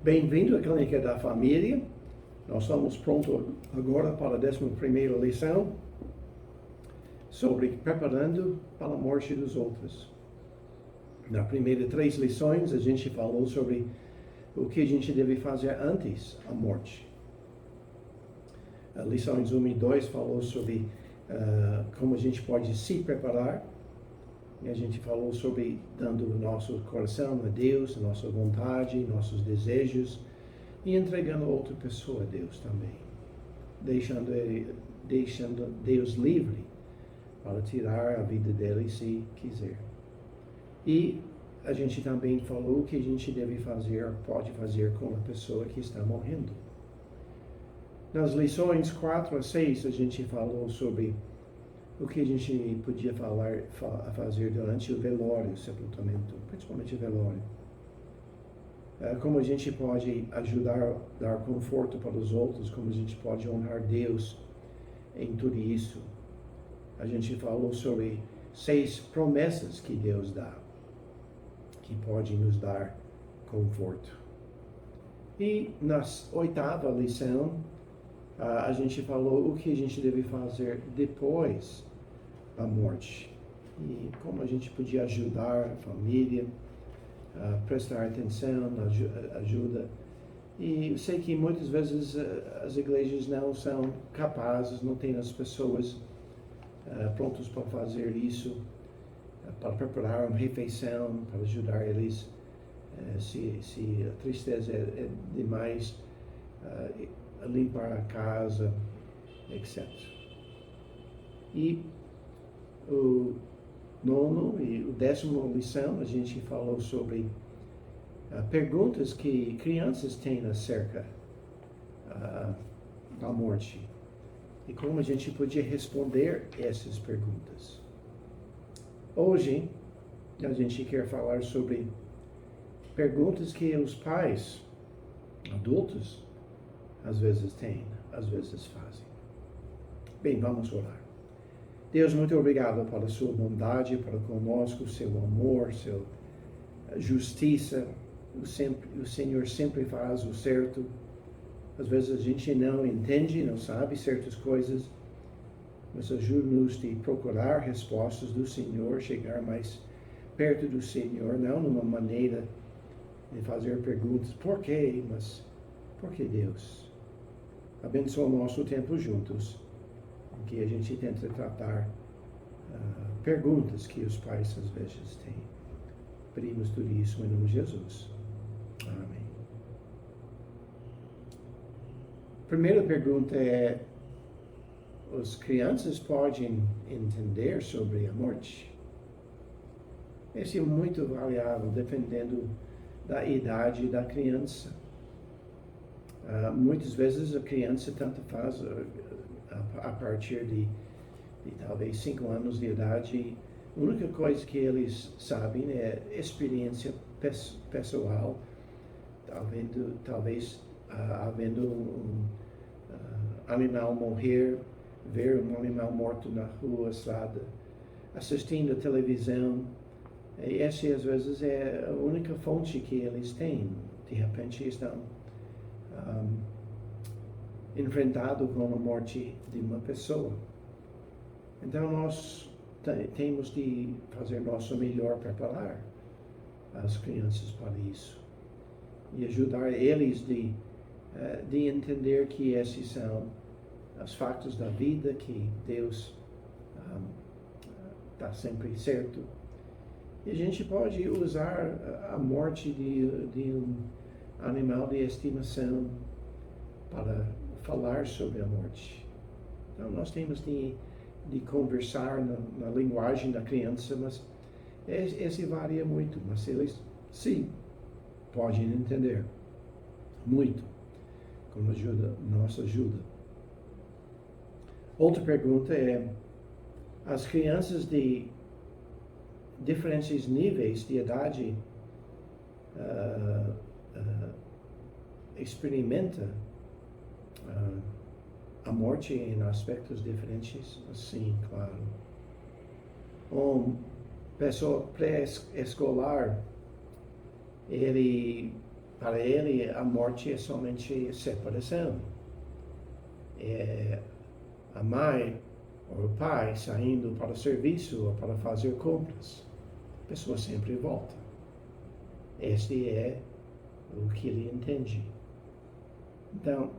Bem-vindo à Clínica da Família. Nós estamos prontos agora para a 11ª lição sobre preparando para a morte dos outros. Na primeira 3 lições, a gente falou sobre o que a gente deve fazer antes da morte. Lições 1 e 2 falou sobre como a gente pode se preparar. E a gente falou sobre dando o nosso coração a Deus, a nossa vontade, nossos desejos, e entregando a outra pessoa a Deus também. Deixando Deus livre para tirar a vida dele se quiser. E a gente também falou o que a gente deve fazer, pode fazer com a pessoa que está morrendo. Nas lições 4 a 6, a gente falou sobre o que a gente podia fazer durante o velório, o sepultamento, principalmente o velório. Como a gente pode ajudar, dar conforto para os outros, como a gente pode honrar Deus em tudo isso. A gente falou sobre 6 promessas que Deus dá, que pode nos dar conforto. E na 8ª lição, a gente falou o que a gente deve fazer depois da morte e como a gente podia ajudar a família, prestar atenção, ajuda. E eu sei que muitas vezes as igrejas não são capazes, não têm as pessoas prontas para fazer isso, para preparar uma refeição, para ajudar eles. Se a tristeza é demais, limpar a casa, etc. E o 9º e o 10ª lição, a gente falou sobre perguntas que crianças têm acerca da morte e como a gente podia responder essas perguntas. Hoje, a gente quer falar sobre perguntas que os pais adultos às vezes têm, às vezes fazem. Bem, vamos orar. Deus, muito obrigado pela sua bondade para conosco, seu amor, sua justiça. O Senhor sempre faz o certo. Às vezes a gente não entende, não sabe certas coisas, mas ajuda-nos a procurar respostas do Senhor, chegar mais perto do Senhor, não numa maneira de fazer perguntas, por quê? Mas por que Deus? Abençoa o nosso tempo juntos, em que a gente tenta tratar perguntas que os pais às vezes têm. Pedimos tudo isso em nome de Jesus. Amém. Primeira pergunta é: as crianças podem entender sobre a morte? Esse é muito variável, dependendo da idade da criança. Muitas vezes a criança tanto faz a partir de talvez 5 anos de idade. A única coisa que eles sabem é experiência pessoal, talvez havendo um animal morrer, ver um animal morto na rua, estrada, assistindo a televisão. E essa às vezes é a única fonte que eles têm. De repente estão enfrentado com a morte de uma pessoa. Então nós temos de fazer nosso melhor para preparar as crianças para isso e ajudar eles de entender que esses são os fatos da vida, que Deus está sempre certo. E a gente pode usar a morte de um animal de estimação para falar sobre a morte. Então nós temos de conversar na linguagem da criança, mas esse varia muito, mas eles sim podem entender muito com nossa ajuda. Outra pergunta é: as crianças de diferentes níveis de idade experimenta a morte em aspectos diferentes? Sim, claro. Pessoa pré-escolar, ele para ele, a morte é somente separação. É a mãe ou o pai saindo para o serviço ou para fazer compras. A pessoa sempre volta. Este é o que ele entende. Então,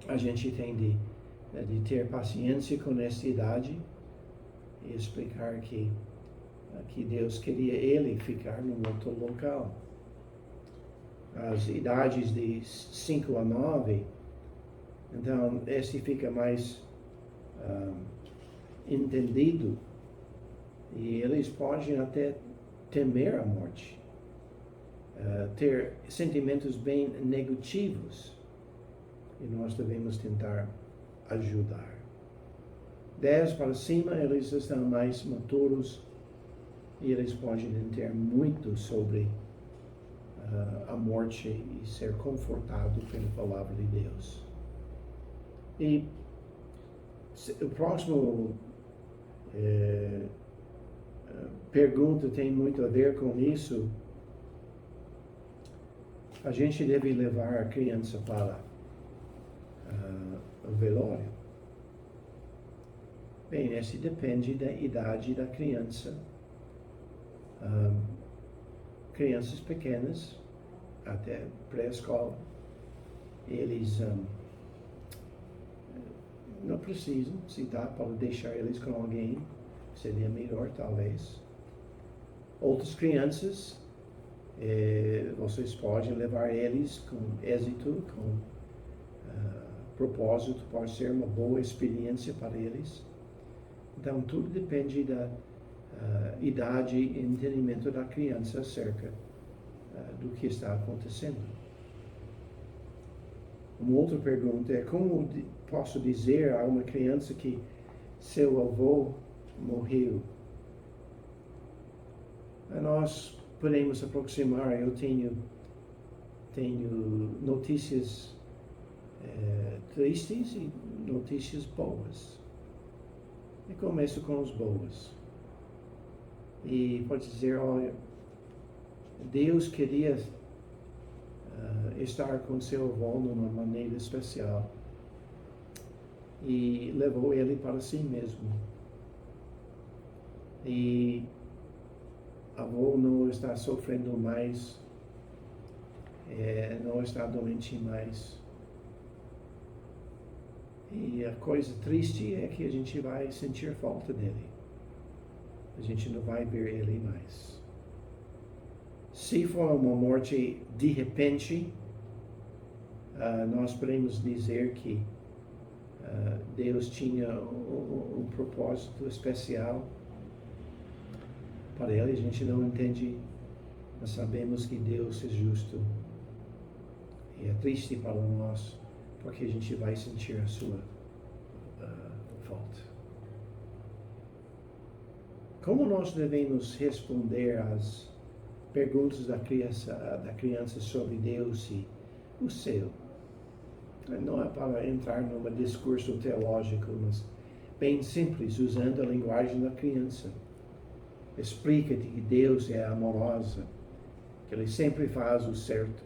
a gente tem de ter paciência com esta idade e explicar que Deus queria ele ficar num outro local. As idades de 5 a 9, então este fica mais entendido e eles podem até temer a morte, ter sentimentos bem negativos e nós devemos tentar ajudar. 10 para cima, eles estão mais maturos e eles podem entender muito sobre a morte e ser confortado pela palavra de Deus. E o próximo pergunta tem muito a ver com isso. A gente deve levar a criança para o velório. Bem, esse depende da idade da criança. Crianças pequenas, até pré-escola, eles não precisam, se dá para deixar eles com alguém, seria melhor talvez. Outras crianças, vocês podem levar eles com êxito, com propósito, pode ser uma boa experiência para eles. Então, tudo depende da idade e entendimento da criança acerca do que está acontecendo. Uma outra pergunta é: como posso dizer a uma criança que seu avô morreu? Nós podemos aproximar. Eu tenho notícias tristes e notícias boas. E começo com as boas. E pode dizer: olha, Deus queria estar com seu avô de uma maneira especial e levou ele para si mesmo. E avô não está sofrendo mais, não está doente mais. E a coisa triste é que a gente vai sentir falta dele. A gente não vai ver ele mais. Se for uma morte de repente, nós podemos dizer que Deus tinha um propósito especial para ele. A gente não entende, mas sabemos que Deus é justo. E é triste para nós, porque a gente vai sentir a sua falta. Como nós devemos responder às perguntas da criança sobre Deus e o céu? Não é para entrar num discurso teológico, mas bem simples, usando a linguagem da criança. Explica que Deus é amoroso, que Ele sempre faz o certo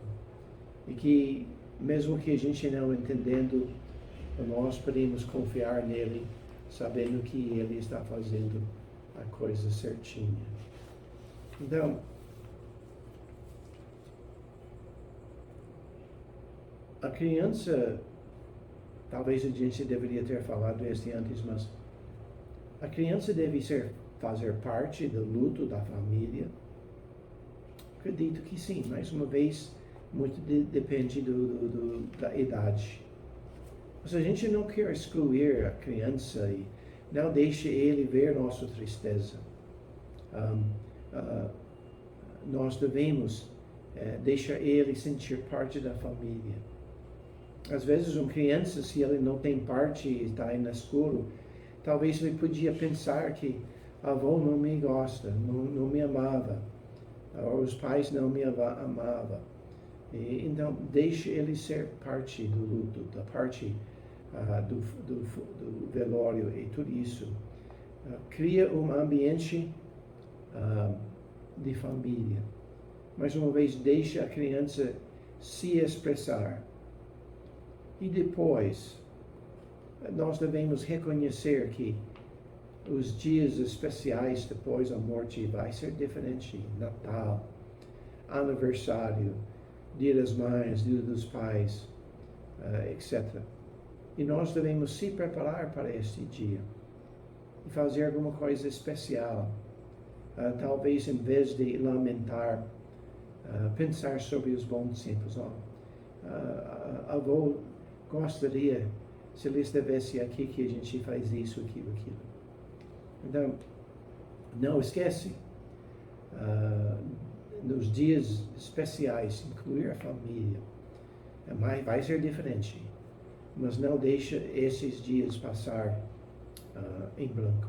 e que, mesmo que a gente não entendendo, nós podemos confiar nele, sabendo que Ele está fazendo a coisa certinha. Então, a criança, talvez a gente deveria ter falado isso antes, mas a criança deve fazer parte do luto da família. Acredito que sim, mais uma vez, muito depende da idade. Mas a gente não quer excluir a criança e não deixe ele ver nossa tristeza. Nós devemos deixar ele sentir parte da família. Às vezes, uma criança, se ele não tem parte e está aí no escuro, talvez ele podia pensar que a avó não me gosta, não me amava, ou os pais não me amavam. Então, deixe ele ser parte do luto, da parte do velório e tudo isso. Cria um ambiente de família. Mais uma vez, deixa a criança se expressar. E depois, nós devemos reconhecer que os dias especiais depois da morte vai ser diferente. Natal, aniversário, Dia das Mães, Dia dos Pais, etc. E nós devemos se preparar para este dia e fazer alguma coisa especial. Talvez, em vez de lamentar, pensar sobre os bons tempos. Avô gostaria, se ele estivesse aqui, que a gente faz isso, aquilo. Então, não esquece, nos dias especiais, incluir a família. Vai ser diferente, mas não deixa esses dias passar em branco.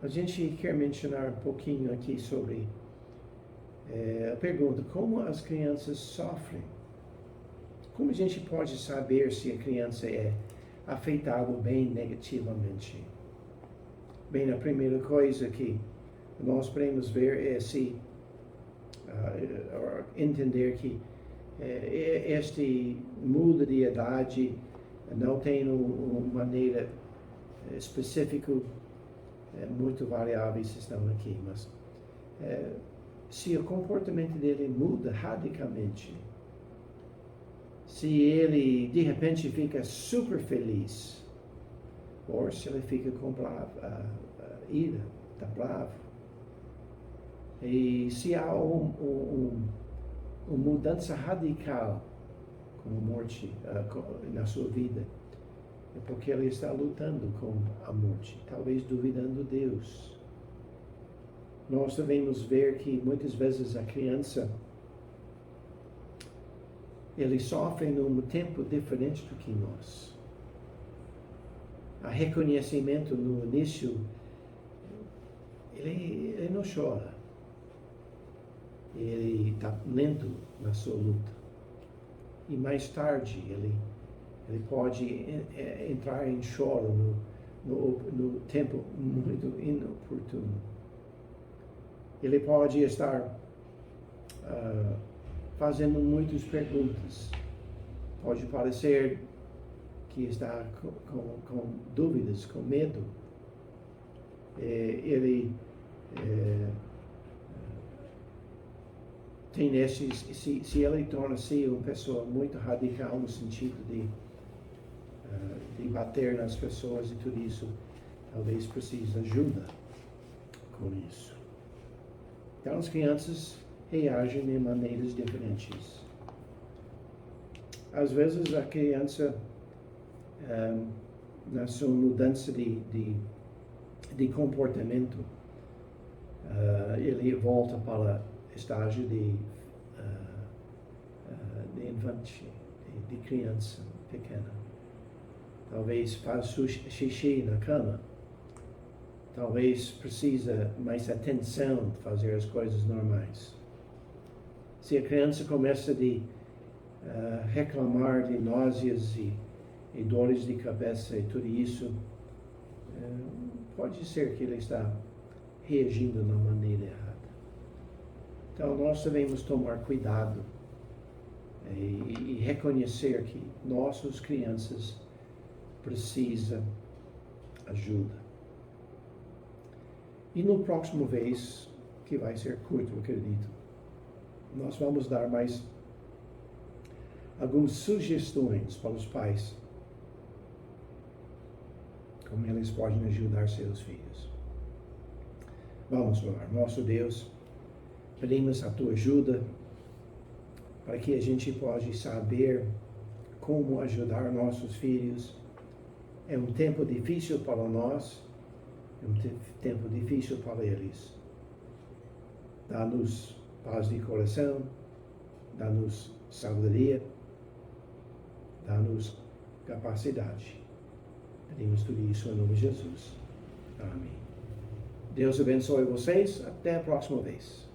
A gente quer mencionar um pouquinho aqui sobre a pergunta: como as crianças sofrem? Como a gente pode saber se a criança é afetada bem negativamente? Bem, a primeira coisa que nós podemos ver é se entender que este muda de idade não tem uma maneira específica, muito variáveis estão aqui, mas se o comportamento dele muda radicalmente, se ele de repente fica super feliz, ou se ele fica com ira, está bravo, e se há uma mudança radical com a morte na sua vida, é porque ele está lutando com a morte, talvez duvidando de Deus. Nós devemos ver que muitas vezes a criança, ele sofre num tempo diferente do que nós. A reconhecimento no início, ele não chora. Ele está lento na sua luta. E mais tarde ele pode entrar em choro no tempo muito inoportuno. Ele pode estar fazendo muitas perguntas. Pode parecer que está com dúvidas, com medo. Ele tem esses, se ele torna-se uma pessoa muito radical no sentido de bater nas pessoas e tudo isso, talvez precise de ajuda com isso. Então as crianças reagem de maneiras diferentes. Às vezes a criança, na sua mudança de comportamento, ele volta para estágio de infante, de criança pequena. Talvez faz xixi na cama. Talvez precisa mais atenção de fazer as coisas normais. Se a criança começa a reclamar de náuseas e dores de cabeça e tudo isso, pode ser que ele está reagindo de uma maneira errada. Então nós devemos tomar cuidado e reconhecer que nossas crianças precisam ajuda. E no próximo vez, que vai ser curto, eu acredito, nós vamos dar mais algumas sugestões para os pais, como eles podem ajudar seus filhos. Vamos orar. Nosso Deus, pedimos a tua ajuda para que a gente possa saber como ajudar nossos filhos. É um tempo difícil para nós, é um tempo difícil para eles. Dá-nos paz de coração, dá-nos sabedoria, dá-nos capacidade. Pedimos tudo isso em nome de Jesus. Amém. Deus abençoe vocês. Até a próxima vez.